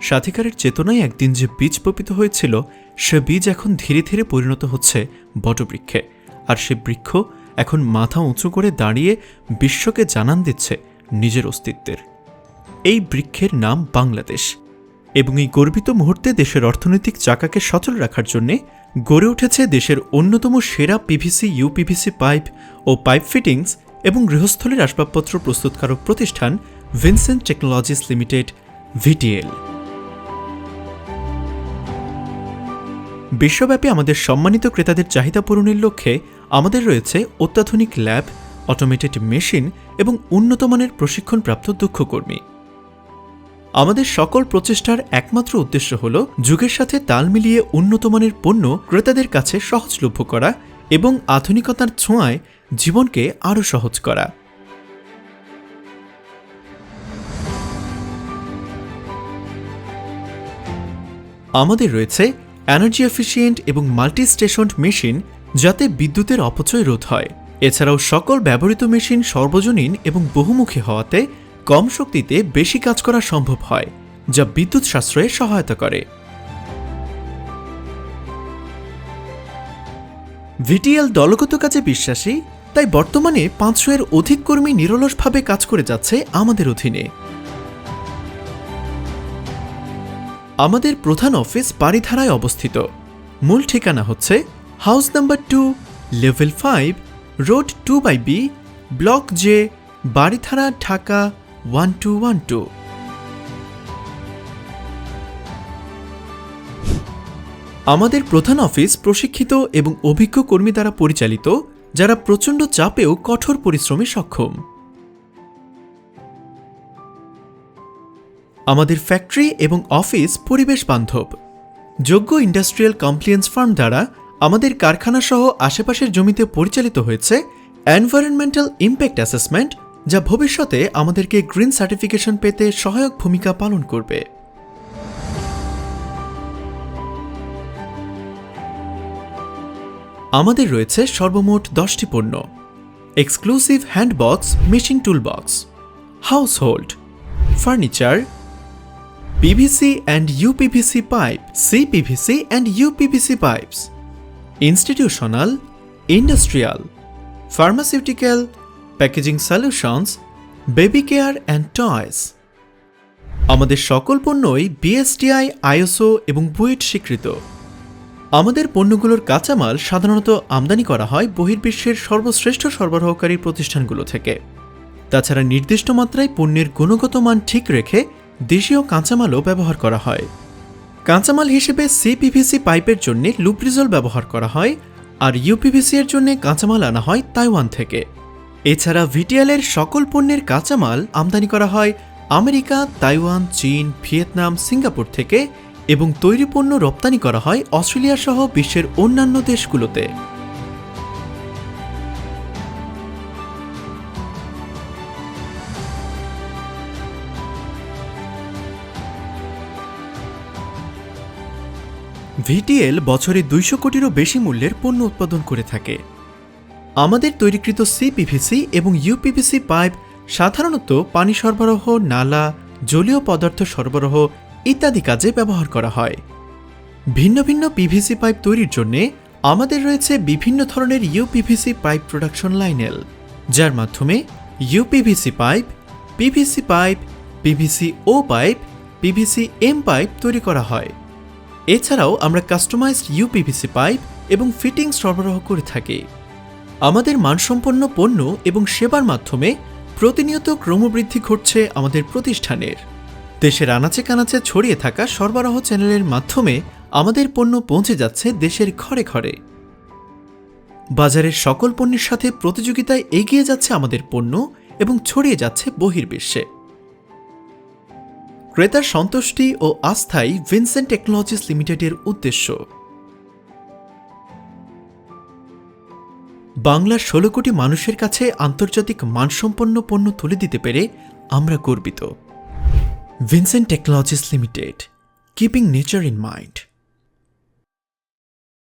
স্বাধিকারের চেতনায় একদিন যে বীজ বপিত হয়েছিল, সে বীজ এখন ধীরে ধীরে পরিণত হচ্ছে বটবৃক্ষে। আর সে বৃক্ষ এখন মাথা উঁচু করে দাঁড়িয়ে বিশ্বকে জানান দিচ্ছে নিজের অস্তিত্বের। এই বৃক্ষের নাম বাংলাদেশ। এবং এই গর্বিত মুহূর্তে দেশের অর্থনৈতিক চাকাকে সচল রাখার জন্যে গড়ে উঠেছে দেশের অন্যতম সেরা পিভিসি, ইউপিভিসি পাইপ ও পাইপ ফিটিংস এবং গৃহস্থলীর আসবাবপত্র প্রস্তুতকারক প্রতিষ্ঠান ভিনসেন্ট টেকনোলজিস লিমিটেড, ভিটিএল। বিশ্বব্যাপী আমাদের সম্মানিত ক্রেতাদের চাহিদা পূরণের লক্ষ্যে আমাদের রয়েছে অত্যাধুনিক ল্যাব, অটোমেটেড মেশিন এবং উন্নতমানের প্রশিক্ষণপ্রাপ্ত দক্ষ কর্মী। আমাদের সকল প্রচেষ্টার একমাত্র উদ্দেশ্য হল যুগের সাথে তাল মিলিয়ে উন্নতমানের পণ্য ক্রেতাদের কাছে সহজলভ্য করা এবং আধুনিকতার ছোঁয়ায় জীবনকে আরও সহজ করা। আমাদের রয়েছে এনার্জি এফিশিয়েন্ট এবং মাল্টি স্টেশন মেশিন, যাতে বিদ্যুতের অপচয় রোধ হয়। এছাড়াও সকল ব্যবহৃত মেশিন সর্বজনীন এবং বহুমুখী হওয়াতে কম শক্তিতে বেশি কাজ করা সম্ভব হয়, যা বিদ্যুৎ সাশ্রয়ে সহায়তা করে। ভিটিএল দলগত কাজে বিশ্বাসী, তাই বর্তমানে 500-এর অধিক কর্মী নিরলসভাবে কাজ করে যাচ্ছে আমাদের অধীনে। আমাদের প্রধান অফিস বারিধারায় অবস্থিত। মূল ঠিকানা হচ্ছে house number 2, level 5, road 2/B, block J, Baridhara, Dhaka 1212। আমাদের প্রধান অফিস প্রশিক্ষিত এবং অভিজ্ঞ কর্মী দ্বারা পরিচালিত, যারা প্রচণ্ড চাপেও কঠোর পরিশ্রমে সক্ষম। আমাদের ফ্যাক্টরি এবং অফিস পরিবেশ বান্ধব। যোগ্য ইন্ডাস্ট্রিয়াল কমপ্লিয়েন্স ফার্ম দ্বারা আমাদের কারখানা সহ আশেপাশের জমিতে পরিচালিত হয়েছে এনভায়রনমেন্টাল ইম্প্যাক্ট অ্যাসেসমেন্ট, যা ভবিষ্যতে আমাদেরকে গ্রিন সার্টিফিকেশন পেতে সহায়ক ভূমিকা পালন করবে। আমাদের রয়েছে সর্বমোট 10টি পণ্য: exclusive handbox, machine toolbox, household, furniture, PVC and UPVC pipe, CPVC and UPVC pipes, institutional, industrial, pharmaceutical, packaging solutions, baby care and toys. আমাদের সকল পণ্যই বিএসটিআই, আইএসও এবং বুয়েট স্বীকৃত। আমাদের পণ্যগুলোর কাঁচামাল সাধারণত আমদানি করা হয় বহির্বিশ্বের সর্বশ্রেষ্ঠ সরবরাহকারী প্রতিষ্ঠানগুলো থেকে। তাছাড়া নির্দিষ্ট মাত্রায় পণ্যের গুণগত মান ঠিক রেখে দেশীয় কাঁচামালও ব্যবহার করা হয়। কাঁচামাল হিসেবে সিপিভিসি পাইপের জন্য লুব্রিজল ব্যবহার করা হয়, আর ইউপিভিসি এর জন্য কাঁচামাল আনা হয় তাইওয়ান থেকে। এছাড়া ভিটিএলের সকল পণ্যের কাঁচামাল আমদানি করা হয় আমেরিকা, তাইওয়ান, চীন, ভিয়েতনাম, সিঙ্গাপুর থেকে, এবং তৈরি পণ্য রপ্তানি করা হয় অস্ট্রেলিয়া সহ বিশ্বের অন্যান্য দেশগুলোতে। ভিটিএল বছরে 200 কোটিরও বেশি মূল্যের পণ্য উৎপাদন করে থাকে। আমাদের তৈরিকৃত সিপিভিসি এবং ইউপিভিসি পাইপ সাধারণত পানি সরবরাহ, নালা, জলীয় পদার্থ সরবরাহ ইত্যাদি কাজে ব্যবহার করা হয়। ভিন্ন ভিন্ন পিভিসি পাইপ তৈরির জন্য আমাদের রয়েছে বিভিন্ন ধরনের ইউপিভিসি পাইপ প্রোডাকশন লাইনেল, যার মাধ্যমে UPVC pipe, PVC pipe, PVC O pipe, PVC M pipe তৈরি করা হয়। এছাড়াও আমরা কাস্টমাইজড ইউপিভিসি পাইপ এবং ফিটিংস সরবরাহ করে থাকি। আমাদের মানসম্পন্ন পণ্য এবং সেবার মাধ্যমে প্রতিনিয়ত ক্রমবৃদ্ধি ঘটছে আমাদের প্রতিষ্ঠানের। দেশের আনাচে কানাচে ছড়িয়ে থাকা সরবরাহ চ্যানেলের মাধ্যমে আমাদের পণ্য পৌঁছে যাচ্ছে দেশের ঘরে ঘরে। বাজারের সকল পণ্যের সাথে প্রতিযোগিতায় এগিয়ে যাচ্ছে আমাদের পণ্য এবং ছড়িয়ে যাচ্ছে বহির্বিশ্বে। ক্রেতার সন্তুষ্টি ও আস্থাই ভিনসেন্ট টেকনোলজিস লিমিটেডের উদ্দেশ্য। বাংলার 16 কোটি মানুষের কাছে আন্তর্জাতিক মানসম্পন্ন পণ্য তুলে দিতে পেরে আমরা গর্বিত। Vincent technologies limited, keeping nature in mind.